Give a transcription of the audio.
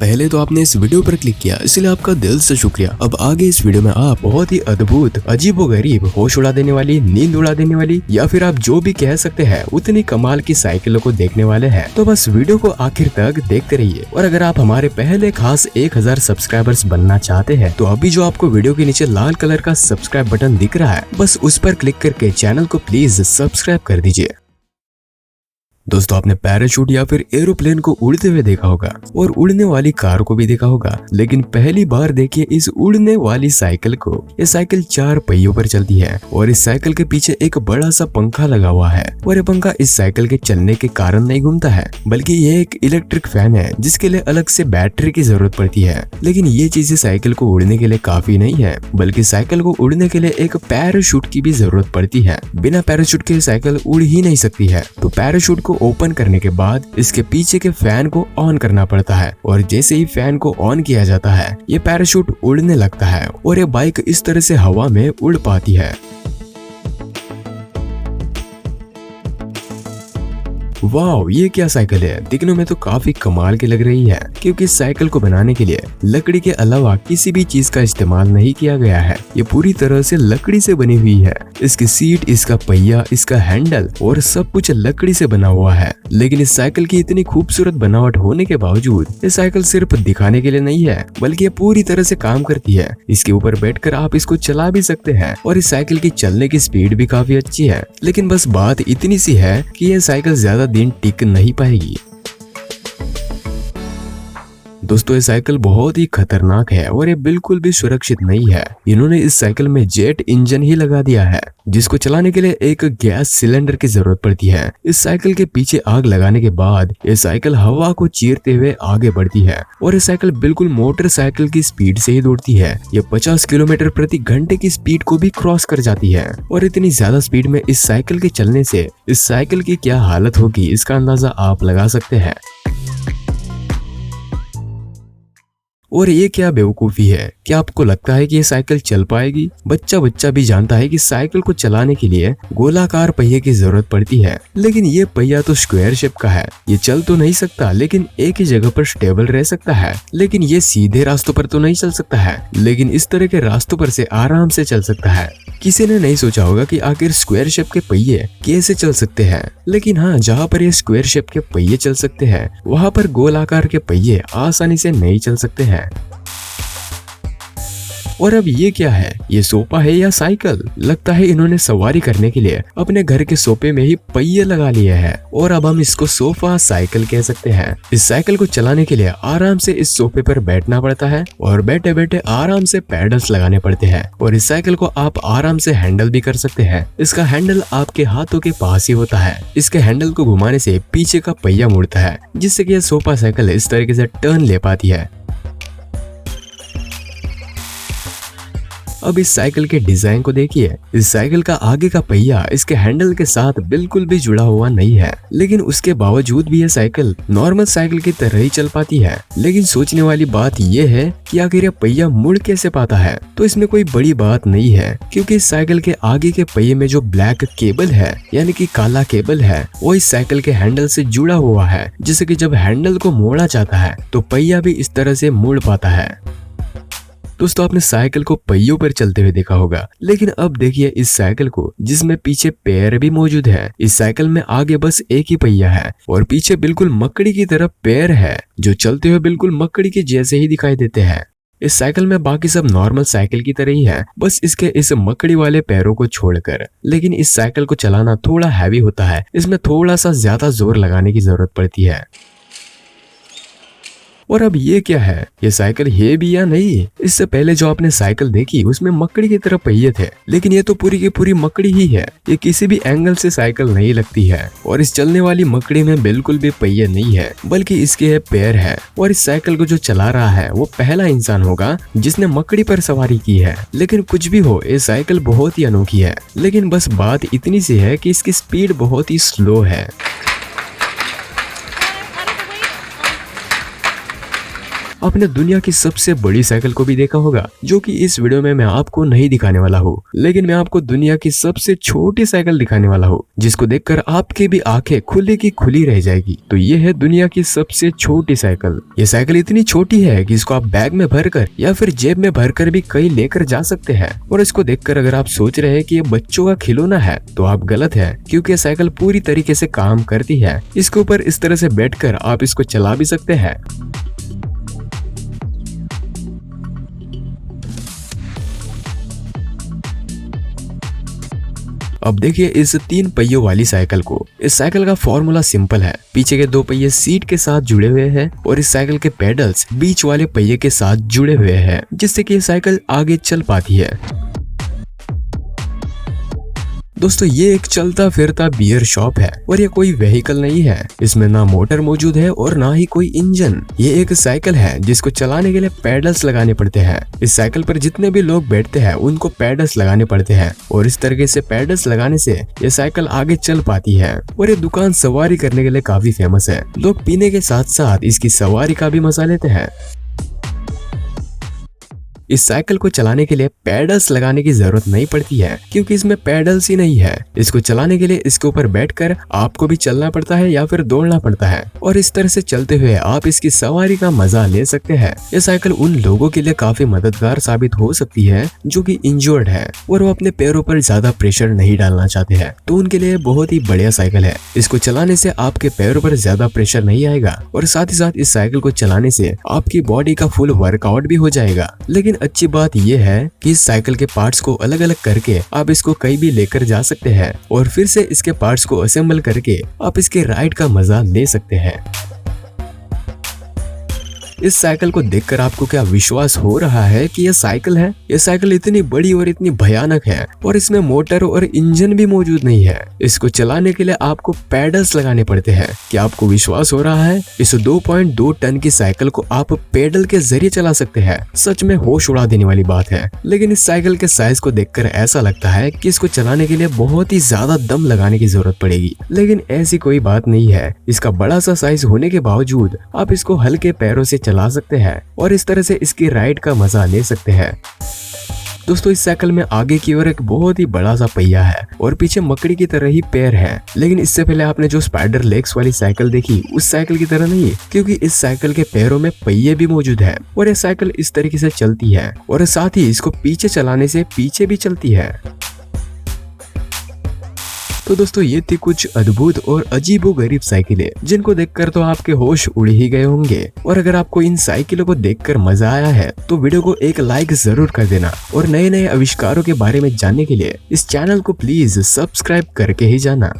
पहले तो आपने इस वीडियो पर क्लिक किया, इसलिए आपका दिल से शुक्रिया। अब आगे इस वीडियो में आप बहुत ही अद्भुत, अजीबोगरीब, होश उड़ा देने वाली, नींद उड़ा देने वाली, या फिर आप जो भी कह सकते हैं उतनी कमाल की साइकिलों को देखने वाले हैं। तो बस वीडियो को आखिर तक देखते रहिए। और अगर आप हमारे पहले खास 1000 सब्सक्राइबर्स बनना चाहते हैं तो अभी जो आपको वीडियो के नीचे लाल कलर का सब्सक्राइब बटन दिख रहा है, बस उस पर क्लिक करके चैनल को प्लीज सब्सक्राइब कर दीजिए। दोस्तों, आपने पैराशूट या फिर एरोप्लेन को उड़ते हुए देखा होगा और उड़ने वाली कार को भी देखा होगा, लेकिन पहली बार देखिए इस उड़ने वाली साइकिल को। ये साइकिल 4 पहियों पर चलती है और इस साइकिल के पीछे एक बड़ा सा पंखा लगा हुआ है। और ये पंखा इस साइकिल के चलने के कारण नहीं घूमता है, बल्कि ये एक इलेक्ट्रिक फैन है जिसके लिए अलग से बैटरी की जरूरत पड़ती है। लेकिन ये चीजें साइकिल को उड़ने के लिए काफी नहीं है, बल्कि साइकिल को उड़ने के लिए एक पैराशूट की भी जरूरत पड़ती है। बिना पैराशूट के साइकिल उड़ ही नहीं सकती है। तो पैराशूट को ओपन करने के बाद इसके पीछे के फैन को ऑन करना पड़ता है, और जैसे ही फैन को ऑन किया जाता है ये पैराशूट उड़ने लगता है और ये बाइक इस तरह से हवा में उड़ पाती है। वाह, ये क्या साइकिल है! दिखने में तो काफी कमाल की लग रही है, क्योंकि इस साइकिल को बनाने के लिए लकड़ी के अलावा किसी भी चीज का इस्तेमाल नहीं किया गया है। ये पूरी तरह से लकड़ी से बनी हुई है। इसकी सीट, इसका पहिया, इसका हैंडल और सब कुछ लकड़ी से बना हुआ है। लेकिन इस साइकिल की इतनी खूबसूरत बनावट होने के बावजूद ये साइकिल सिर्फ दिखाने के लिए नहीं है, बल्कि ये पूरी तरह से काम करती है। इसके ऊपर बैठकर आप इसको चला भी सकते हैं और इस साइकिल की चलने की स्पीड भी काफी अच्छी है। लेकिन बस बात इतनी सी है कि यह साइकिल ज्यादा दिन टिक नहीं पाएगी। दोस्तों, ये साइकिल बहुत ही खतरनाक है और ये बिल्कुल भी सुरक्षित नहीं है। इन्होंने इस साइकिल में जेट इंजन ही लगा दिया है, जिसको चलाने के लिए एक गैस सिलेंडर की जरूरत पड़ती है। इस साइकिल के पीछे आग लगाने के बाद ये साइकिल हवा को चीरते हुए आगे बढ़ती है और ये साइकिल बिल्कुल मोटरसाइकिल की स्पीड से ही दौड़ती है। ये 50 किलोमीटर प्रति घंटे की स्पीड को भी क्रॉस कर जाती है। और इतनी ज्यादा स्पीड में इस साइकिल के चलने से इस साइकिल की क्या हालत होगी, इसका अंदाजा आप लगा सकते हैं। और ये क्या बेवकूफी है! क्या आपको लगता है कि ये साइकिल चल पाएगी? बच्चा भी जानता है कि साइकिल को चलाने के लिए गोलाकार पहिए की जरूरत पड़ती है, लेकिन ये पहिया तो स्क्वायर शेप का है। ये चल तो नहीं सकता, लेकिन एक ही जगह पर स्टेबल रह सकता है। लेकिन ये सीधे रास्तों पर तो नहीं चल सकता है, लेकिन इस तरह के रास्तों पर से आराम से चल सकता है। किसी ने नहीं सोचा होगा कि आखिर स्क्वायर शेप के पहिए कैसे चल सकते हैं, लेकिन हाँ, जहाँ पर ये स्क्वायर शेप के पहिए चल सकते हैं वहाँ पर गोलाकार के पहिए आसानी से नहीं चल सकते हैं। और अब ये क्या है? ये सोफा है या साइकिल? लगता है इन्होंने सवारी करने के लिए अपने घर के सोफे में ही पहिए लगा लिए हैं और अब हम इसको सोफा साइकिल कह सकते हैं। इस साइकिल को चलाने के लिए आराम से इस सोफे पर बैठना पड़ता है और बैठे बैठे आराम से पैडल्स लगाने पड़ते हैं। और इस साइकिल को आप आराम से हैंडल भी कर सकते हैं। इसका हैंडल आपके हाथों के पास ही होता है। इसके हैंडल को घुमाने से पीछे का पहिया मुड़ता है, जिससे कि यह सोफा साइकिल इस तरीके से टर्न ले पाती है। अब इस साइकिल के डिजाइन को देखिए। इस साइकिल का आगे का पहिया इसके हैंडल के साथ बिल्कुल भी जुड़ा हुआ नहीं है, लेकिन उसके बावजूद भी यह साइकिल नॉर्मल साइकिल की तरह ही चल पाती है। लेकिन सोचने वाली बात यह है कि आखिर यह पहिया मुड़ कैसे पाता है? तो इसमें कोई बड़ी बात नहीं है, क्योंकि इस साइकिल के आगे के पहिए में जो ब्लैक केबल है, यानी कि काला केबल है, वो इस साइकिल के हैंडल से जुड़ा हुआ है, जिससे कि जब हैंडल को मोड़ा जाता है तो पहिया भी इस तरह से मुड़ पाता है। दोस्तों, आपने साइकिल को पहियों पर चलते हुए देखा होगा, लेकिन अब देखिए इस साइकिल को, जिसमें पीछे पैर भी मौजूद है। इस साइकिल में आगे बस एक ही पहिया है और पीछे बिल्कुल मकड़ी की तरह पैर है, जो चलते हुए बिल्कुल मकड़ी के जैसे ही दिखाई देते हैं। इस साइकिल में बाकी सब नॉर्मल साइकिल की तरह ही है, बस इसके इस मकड़ी वाले पैरों को छोड़कर। लेकिन इस साइकिल को चलाना थोड़ा हैवी होता है, इसमें थोड़ा सा ज्यादा जोर लगाने की जरूरत पड़ती है। और अब ये क्या है? ये साइकिल है भी या नहीं? इससे पहले जो आपने साइकिल देखी उसमें मकड़ी की तरह पहिए थे, लेकिन ये तो पूरी की पूरी मकड़ी ही है। ये किसी भी एंगल से साइकिल नहीं लगती है। और इस चलने वाली मकड़ी में बिल्कुल भी पहिए नहीं है, बल्कि इसके है पैर है। और इस साइकिल को जो चला रहा है वो पहला इंसान होगा जिसने मकड़ी पर सवारी की है। लेकिन कुछ भी हो, ये साइकिल बहुत ही अनोखी है। लेकिन बस बात इतनी सी है कि इसकी स्पीड बहुत ही स्लो है। आपने दुनिया की सबसे बड़ी साइकिल को भी देखा होगा, जो कि इस वीडियो में मैं आपको नहीं दिखाने वाला हूँ, लेकिन मैं आपको दुनिया की सबसे छोटी साइकिल दिखाने वाला हूँ, जिसको देखकर आपकी भी आंखें खुली की खुली रह जाएगी। तो ये है दुनिया की सबसे छोटी साइकिल। ये साइकिल इतनी छोटी है कि इसको आप बैग में भरकर या फिर जेब में भरकर भी कहीं लेकर जा सकते हैं। और इसको देखकर अगर आप सोच रहे हैं कि ये बच्चों का खिलौना है, तो आप गलत है, क्योंकि ये साइकिल पूरी तरीके से काम करती है। इसके ऊपर इस तरह से बैठकर आप इसको चला भी सकते हैं। अब देखिए इस 3 पहियों वाली साइकिल को। इस साइकिल का फॉर्मूला सिंपल है। पीछे के 2 पहिए सीट के साथ जुड़े हुए हैं और इस साइकिल के पेडल्स बीच वाले पहिए के साथ जुड़े हुए हैं, जिससे कि ये साइकिल आगे चल पाती है। दोस्तों ये एक चलता फिरता बियर शॉप है और ये कोई व्हीकल नहीं है। इसमें ना मोटर मौजूद है और ना ही कोई इंजन। ये एक साइकिल है जिसको चलाने के लिए पैडल्स लगाने पड़ते हैं। इस साइकिल पर जितने भी लोग बैठते हैं उनको पैडल्स लगाने पड़ते हैं और इस तरीके से पैडल्स लगाने से ये साइकिल आगे चल पाती है। और ये दुकान सवारी करने के लिए काफी फेमस है। लोग पीने के साथ साथ इसकी सवारी का भी मजा लेते हैं। इस साइकिल को चलाने के लिए पैडल्स लगाने की जरूरत नहीं पड़ती है, क्योंकि इसमें पैडल्स ही नहीं है। इसको चलाने के लिए इसके ऊपर बैठकर आपको भी चलना पड़ता है या फिर दौड़ना पड़ता है और इस तरह से चलते हुए आप इसकी सवारी का मजा ले सकते हैं। यह साइकिल उन लोगों के लिए काफी मददगार साबित हो सकती है जो कि इंजर्ड है और वो अपने पैरों पर ज्यादा प्रेशर नहीं डालना चाहते हैं, तो उनके लिए बहुत ही बढ़िया साइकिल है। इसको चलाने से आपके पैरों पर ज्यादा प्रेशर नहीं आएगा और साथ ही साथ इस साइकिल को चलाने से आपकी बॉडी का फुल वर्कआउट भी हो जाएगा। लेकिन अच्छी बात यह है कि इस साइकिल के पार्ट्स को अलग अलग करके आप इसको कहीं भी लेकर जा सकते हैं और फिर से इसके पार्ट्स को असेंबल करके आप इसके राइड का मजा ले सकते हैं। इस साइकिल को देखकर आपको क्या विश्वास हो रहा है कि यह साइकिल है? यह साइकिल इतनी बड़ी और इतनी भयानक है और इसमें मोटर और इंजन भी मौजूद नहीं है। इसको चलाने के लिए आपको पैडल्स लगाने पड़ते हैं। क्या आपको विश्वास हो रहा है? इस 2.2 टन की साइकिल को आप पैडल के जरिए चला सकते हैं। सच में होश उड़ा देने वाली बात है। लेकिन इस साइकिल के साइज को देखकर ऐसा लगता है कि इसको चलाने के लिए बहुत ही ज्यादा दम लगाने की जरूरत पड़ेगी, लेकिन ऐसी कोई बात नहीं है। इसका बड़ा सा साइज होने के बावजूद आप इसको हल्के पैरों से चला सकते हैं और इस तरह से इसकी राइड का मजा ले सकते हैं। दोस्तों इस साइकिल में आगे की ओर एक बहुत ही बड़ा सा पहिया है और पीछे मकड़ी की तरह ही पैर है, लेकिन इससे पहले आपने जो स्पाइडर लेग्स वाली साइकिल देखी उस साइकिल की तरह नहीं, क्योंकि इस साइकिल के पैरों में पहिए भी मौजूद है और यह साइकिल इस तरीके से चलती है और साथ ही इसको पीछे चलाने से पीछे भी चलती है। तो दोस्तों ये थी कुछ अद्भुत और अजीबोगरीब साइकिलें, जिनको देखकर तो आपके होश उड़ ही गए होंगे। और अगर आपको इन साइकिलों को देखकर मजा आया है तो वीडियो को एक लाइक जरूर कर देना और नए नए आविष्कारों के बारे में जानने के लिए इस चैनल को प्लीज सब्सक्राइब करके ही जाना।